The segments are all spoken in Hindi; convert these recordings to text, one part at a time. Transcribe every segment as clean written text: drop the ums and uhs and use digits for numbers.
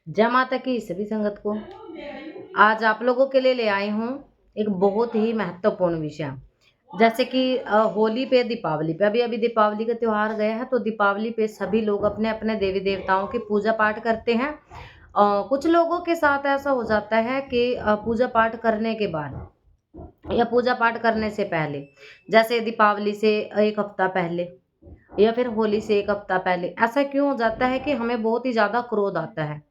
जय माता की सभी संगत को। आज आप लोगों के लिए ले आई हूँ एक बहुत ही महत्वपूर्ण विषय। जैसे कि होली पे, दीपावली पे, अभी अभी दीपावली का त्योहार गया है, तो दीपावली पे सभी लोग अपने अपने देवी देवताओं की पूजा पाठ करते हैं। कुछ लोगों के साथ ऐसा हो जाता है कि पूजा पाठ करने के बाद या पूजा पाठ करने से पहले, जैसे दीपावली से एक हफ्ता पहले या फिर होली से एक हफ्ता पहले, ऐसा क्यों हो जाता है कि हमें बहुत ही ज्यादा क्रोध आता है।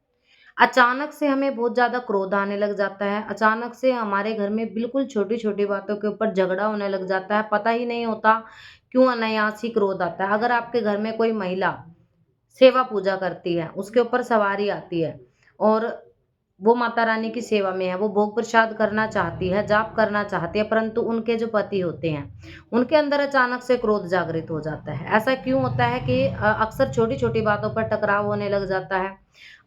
अचानक से हमें बहुत ज़्यादा क्रोध आने लग जाता है, अचानक से हमारे घर में बिल्कुल छोटी-छोटी बातों के ऊपर झगड़ा होने लग जाता है, पता ही नहीं होता क्यों अनायास ही क्रोध आता है। अगर आपके घर में कोई महिला सेवा पूजा करती है, उसके ऊपर सवारी आती है और वो माता रानी की सेवा में है, वो भोग प्रसाद करना चाहती है, जाप करना चाहती है, परंतु उनके जो पति होते हैं, उनके अंदर अचानक से क्रोध जागृत हो जाता है। ऐसा क्यों होता है कि अक्सर छोटी-छोटी बातों पर टकराव होने लग जाता है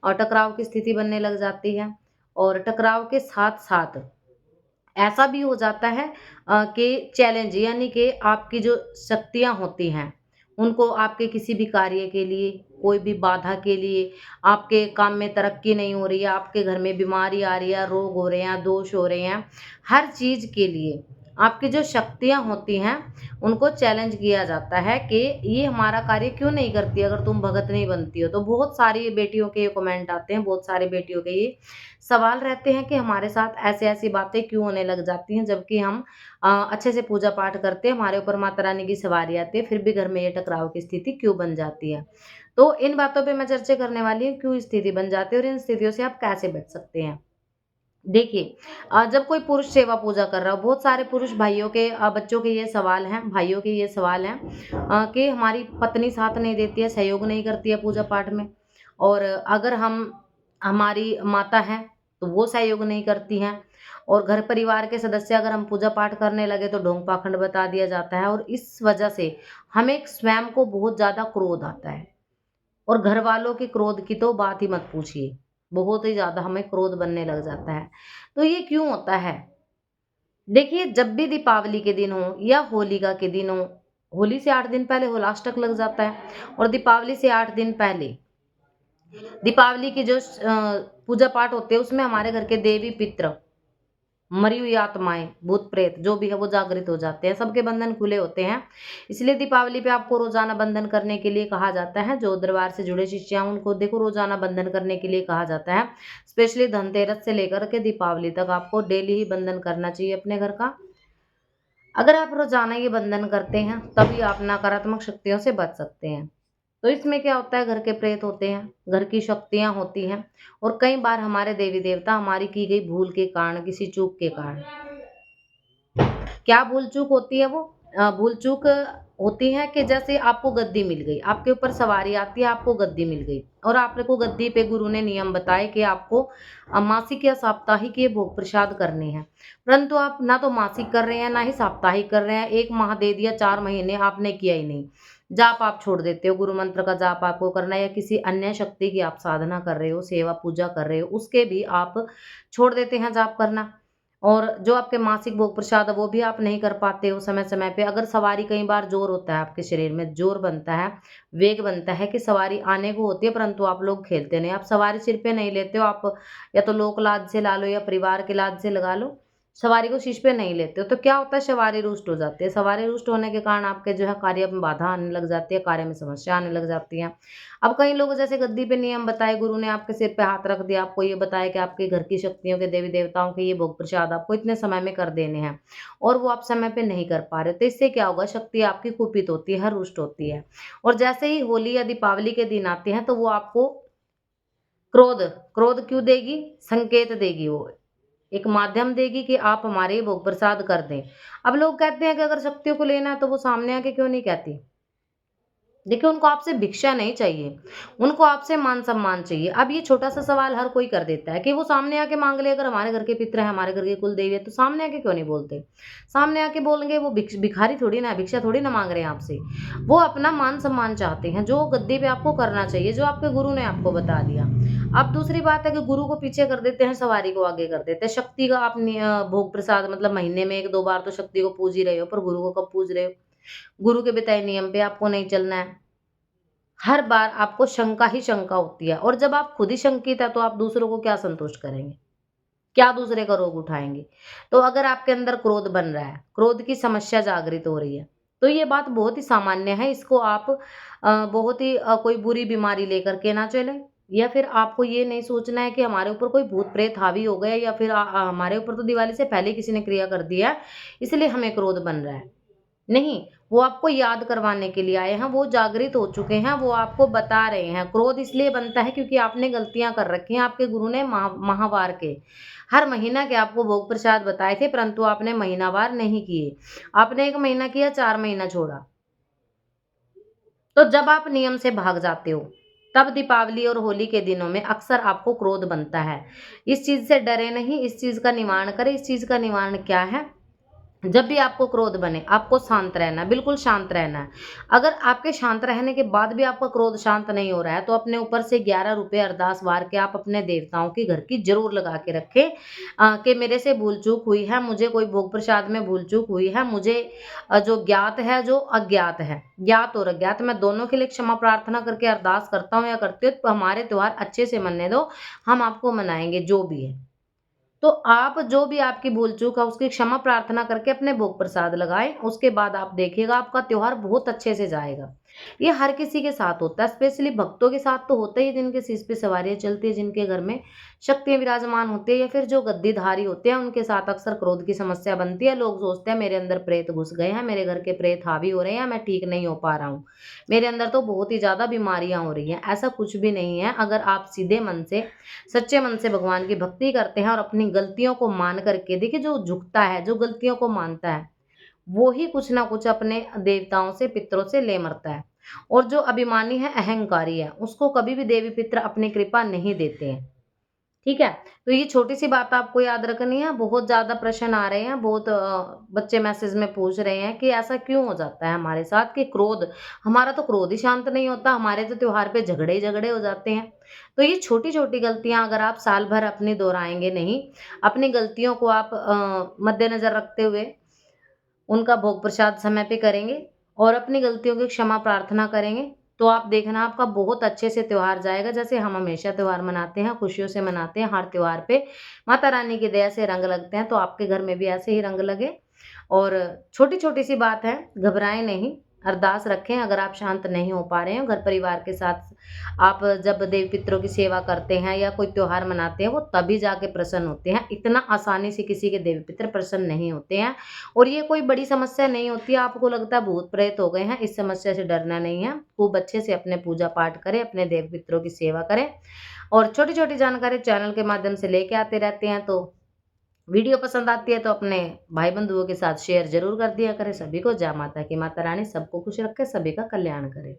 और टकराव की स्थिति बनने लग जाती है और टकराव के साथ-साथ ऐसा भी हो जाता है कि चैलेंज यानी कि आपकी जो शक्तियाँ होती हैं, उनको आपके किसी भी कार्य के लिए, कोई भी बाधा के लिए, आपके काम में तरक्की नहीं हो रही है, आपके घर में बीमारी आ रही है, रोग हो रहे हैं, दोष हो रहे हैं, हर चीज़ के लिए आपकी जो शक्तियाँ होती हैं, उनको चैलेंज किया जाता है कि ये हमारा कार्य क्यों नहीं करती अगर तुम भगत नहीं बनती हो। तो बहुत सारी बेटियों के ये कमेंट आते हैं, बहुत सारी बेटियों के ये सवाल रहते हैं कि हमारे साथ ऐसी-ऐसी बातें क्यों होने लग जाती हैं, जबकि हम अच्छे से पूजा पाठ करते हैं, हमारे ऊपर माता रानी की सवारी आती है, फिर भी घर में ये टकराव की स्थिति क्यों बन जाती है। तो इन बातों पे मैं चर्चा करने वाली हूँ, क्यों स्थिति बन जाती है और इन स्थितियों से आप कैसे बच सकते हैं। देखिए, जब कोई पुरुष सेवा पूजा कर रहा हो, बहुत सारे पुरुष भाइयों के बच्चों के ये सवाल हैं, भाइयों के ये सवाल हैं कि हमारी पत्नी साथ नहीं देती है, सहयोग नहीं करती है पूजा पाठ में और अगर हम हमारी माता हैं, तो वो सहयोग नहीं करती हैं और घर परिवार के सदस्य अगर हम पूजा पाठ करने लगे तो ढोंग पाखंड बता दिया जाता है और इस वजह से हमें स्वयं को बहुत ज़्यादा क्रोध आता है। और घरवालों के क्रोध की तो बात ही मत पूछिए। बहुत ही ज़्यादा हमें क्रोध बनने लग जाता है। तो ये क्यों होता है? देखिए, जब भी दीपावली के दिन हो या होलिका के दिन हो, होली से 8 दिन पहले होलाष्टक लग जाता है और दीपावली से 8 दिन पहले दीपावली की जो पूजा पाठ होते हैं उसमें हमारे घर के देवी पितर, मरी हुई आत्माएँ, भूत-प्रेत जो भी है वो जागृत हो जाते हैं, सबके बंधन खुले होते हैं। इसलिए दीपावली पे आपको रोज़ाना बंधन करने के लिए कहा जाता है, जो दरबार से जुड़े शिष्य हैं उनको देखो रोज़ाना बंधन करने के लिए कहा जाता है। स्पेशली धनतेरस से लेकर के दीपावली तक आपको डेली ही बंधन करना चाहिए अपने घर का। अगर आप रोज़ाना ये बंधन करते हैं, तभी आप नकारात्मक शक्तियों से बच सकते हैं। तो इसमें क्या होता है घर के प्रेत होते हैं, घर की शक्तियाँ होती हैं और कई बार हमारे देवी-देवता हमारी की गई भूल के कारण, किसी चूक के कारण क्या भूल-चूक होती है वो? भूल-चूक होती है कि जैसे आपको गद्दी मिल गई, आपके ऊपर सवारी आती है, आपको गद्दी मिल गई और आपको गद्दी पे गुरु ने नियम बताए कि आपको मासिक या साप्ताहिक ये भोग प्रसाद करने हैं। परंतु आप ना तो मासिक कर रहे हैं, ना ही साप्ताहिक कर रहे हैं, 1 माह दे दिया, 4 महीने आपने किया ही नहीं। जाप आप छोड़ देते हो, गुरु मंत्र का जाप आपको करना है या किसी अन्य शक्ति की आप साधना कर रहे हो, सेवा पूजा कर रहे हो, उसके भी आप छोड़ देते हैं जाप करना। और जो आपके मासिक भोग प्रसाद है वो भी आप नहीं कर पाते हो समय-समय पे। अगर सवारी कई बार ज़ोर होता है आपके शरीर में, ज़ोर बनता है, वेग बनता है कि सवारी आने को होती है परंतु आप लोग खेलते नहीं। आप सवारी सिर पे नहीं लेते हो, आप या तो लोक लाज से ला लो या परिवार के लाज से लगा लो, सवारी को शीश पे नहीं लेते हो। तो क्या होता है सवारी रुष्ट हो जाती है। सवारी रुष्ट होने के कारण आपके जो है कार्य में बाधा आने लग जाती है, कार्य में समस्या आने लग जाती है। अब कई लोग जैसे गद्दी पे नियम बताए, गुरु ने आपके सिर पे हाथ रख दिया, आपको ये बताया कि आपके घर की शक्तियों के देवी-देवताओं के ये भोग प्रसाद आपको इतने समय में कर देने हैं और वो आप समय पे नहीं कर पा रहे, तो इससे क्या होगा शक्ति आपकी कुपित होती है, रुष्ट होती है। और जैसे ही होली या दीपावली के दिन आते हैं तो वो आपको क्रोध क्रोध क्यों देगी? संकेत देगी वो। एक माध्यम देगी कि आप हमारे भोग प्रसाद कर दें। अब लोग कहते हैं कि अगर शक्तियों को लेना है तो वो सामने आके क्यों नहीं कहती? देखिए, उनको आपसे भिक्षा नहीं चाहिए, उनको आपसे मान-सम्मान चाहिए। अब ये छोटा-सा सवाल हर कोई कर देता है कि वो सामने आके माँग ले, अगर हमारे घर के पितर हैं, हमारे घर की कुल देवी है, तो सामने आके क्यों नहीं बोलते? सामने आके बोलेंगे वो भिखारी थोड़ी ना है, भिक्षा थोड़ी ना माँग रहे हैं आपसे। वो अपना मान-सम्मान चाहते हैं, जो गद्दी पे आपको करना चाहिए, जो आपके गुरु ने आपको बता दिया। अब दूसरी बात है कि गुरु को पीछे कर देते हैं, सवारी को आगे कर देते हैं। शक्ति का आप भोग प्रसाद मतलब महीने में 1-2 बार तो शक्ति को पूज ही रहे हो, पर गुरु को कब पूज रहे हो? गुरु के बताए नियम पे आपको नहीं चलना है। हर बार आपको शंका ही शंका होती है, और जब आप खुद ही शंकित है तो आप दूसरों को क्या संतुष्ट करेंगे? क्या दूसरे का रोग उठाएँगे? तो अगर आपके अंदर क्रोध बन रहा है, क्रोध की समस्या जागृत हो रही है, तो ये बात बहुत ही सामान्य है। इसको आप बहुत ही कोई बुरी बीमारी लेकर के ना चलें, या फिर आपको ये नहीं सोचना है कि हमारे ऊपर कोई भूत-प्रेत हावी हो गया, या फिर हमारे ऊपर तो दिवाली से पहले किसी ने क्रिया कर दिया है, इसलिए हमें क्रोध बन रहा है। नहीं, वो आपको याद करवाने के लिए आए हैं, वो जागृत हो चुके हैं, वो आपको बता रहे हैं। क्रोध इसलिए बनता है क्योंकि आपने गलतियाँ कर रखी हैं, आपके गुरु ने माहवार के, हर महीना के आपको भोग प्रसाद बताए थे, परंतु आपने महीनावार नहीं किए। आपने 1 महीना किया, 4 महीना छोड़ा। तो जब आप नियम से भाग जाते हो, तब दीपावली और होली के दिनों में अक्सर आपको क्रोध बनता है। इस चीज़ से डरे नहीं, इस चीज़ का निवारण करें। इस चीज़ का निवारण क्या है? जब भी आपको क्रोध बने, आपको शांत रहना है, बिल्कुल शांत रहना है। अगर आपके शांत रहने के बाद भी आपका क्रोध शांत नहीं हो रहा है, तो अपने ऊपर से 11 रुपए अरदास वार के आप अपने देवताओं के घर की ज़रूर लगा के रखें, कि मेरे से भूल-चूक हुई है, मुझे कोई भोग प्रसाद में भूल-चूक हुई है, मुझे जो ज्ञात है, जो अज्ञात है, ज्ञात और अज्ञात, मैं दोनों के लिए क्षमा प्रार्थना करके अरदास करता हूँ या करती हूँ, तो हमारे त्योहार अच्छे से मनने दो, हम आपको मनाएँगे, जो भी है। तो आप जो भी आपकी भूल-चूक है उसकी क्षमा प्रार्थना करके अपने भोग प्रसाद लगाएँ, उसके बाद आप देखिएगा आपका त्योहार बहुत अच्छे से जाएगा। ये हर किसी के साथ होता है, स्पेशली भक्तों के साथ तो होता ही है, जिनके शीश पे सवारियाँ चलती है, जिनके घर में शक्तियाँ विराजमान होती है, या फिर जो गद्दीधारी होते हैं, उनके साथ अक्सर क्रोध की समस्या बनती है। लोग सोचते हैं मेरे अंदर प्रेत घुस गए हैं, मेरे घर के प्रेत हावी हो रहे हैं, मैं ठीक नहीं हो पा रहा हूँ। मेरे अंदर तो बहुत ही ज़्यादा बीमारियाँ हो रही हैं, ऐसा कुछ भी नहीं है। अगर आप सीधे मन से, सच्चे मन से भगवान की भक्ति करते हैं और अपनी गलतियों को मान करके, देखिए जो झुकता है, जो गलतियों को मानता है, वो ही कुछ ना कुछ अपने देवताओं से, पितरों से ले मरता है। और जो अभिमानी है, अहंकारी है, उसको कभी भी देवी पितर अपनी कृपा नहीं देते हैं। ठीक है? तो ये छोटी-सी बात आपको याद रखनी है। बहुत ज़्यादा प्रश्न आ रहे हैं, बहुत बच्चे मैसेज में पूछ रहे हैं कि ऐसा क्यों हो जाता है हमारे साथ कि क्रोध, हमारा तो क्रोध ही शांत नहीं होता, हमारे तो त्योहार पे झगड़े ही झगड़े हो जाते हैं। तो ये छोटी-छोटी गलतियाँ अगर आप साल भर अपनी दोहराएँगे नहीं, अपनी गलतियों को आप मद्देनज़र रखते हुए उनका भोग प्रसाद समय पे करेंगे और अपनी गलतियों की क्षमा प्रार्थना करेंगे, तो आप देखना आपका बहुत अच्छे से त्योहार जाएगा। जैसे हम हमेशा त्योहार मनाते हैं, खुशियों से मनाते हैं, हर त्योहार पे माता रानी की दया से रंग लगते हैं, तो आपके घर में भी ऐसे ही रंग लगे। और छोटी-छोटी सी बात है, घबराएँ नहीं, अरदास रखें। अगर आप शांत नहीं हो पा रहे हैं, घर परिवार के साथ आप जब देव-पितरों की सेवा करते हैं या कोई त्योहार मनाते हैं, वो तभी जाके प्रसन्न होते हैं। इतना आसानी से किसी के देव-पितर प्रसन्न नहीं होते हैं, और ये कोई बड़ी समस्या नहीं होती है। आपको लगता है भूत-प्रेत हो गए हैं, इस समस्या से डरना नहीं है। खूब अच्छे से अपने पूजा-पाठ करें, अपने देव-पितरों की सेवा करें, और छोटी-छोटी जानकारी चैनल के माध्यम से लेके आते रहते हैं। तो वीडियो पसंद आती है तो अपने भाई-बंधुओं के साथ शेयर ज़रूर कर दिया करें। सभी को जय माता की, माता रानी सबको खुश रखे, सभी का कल्याण करे।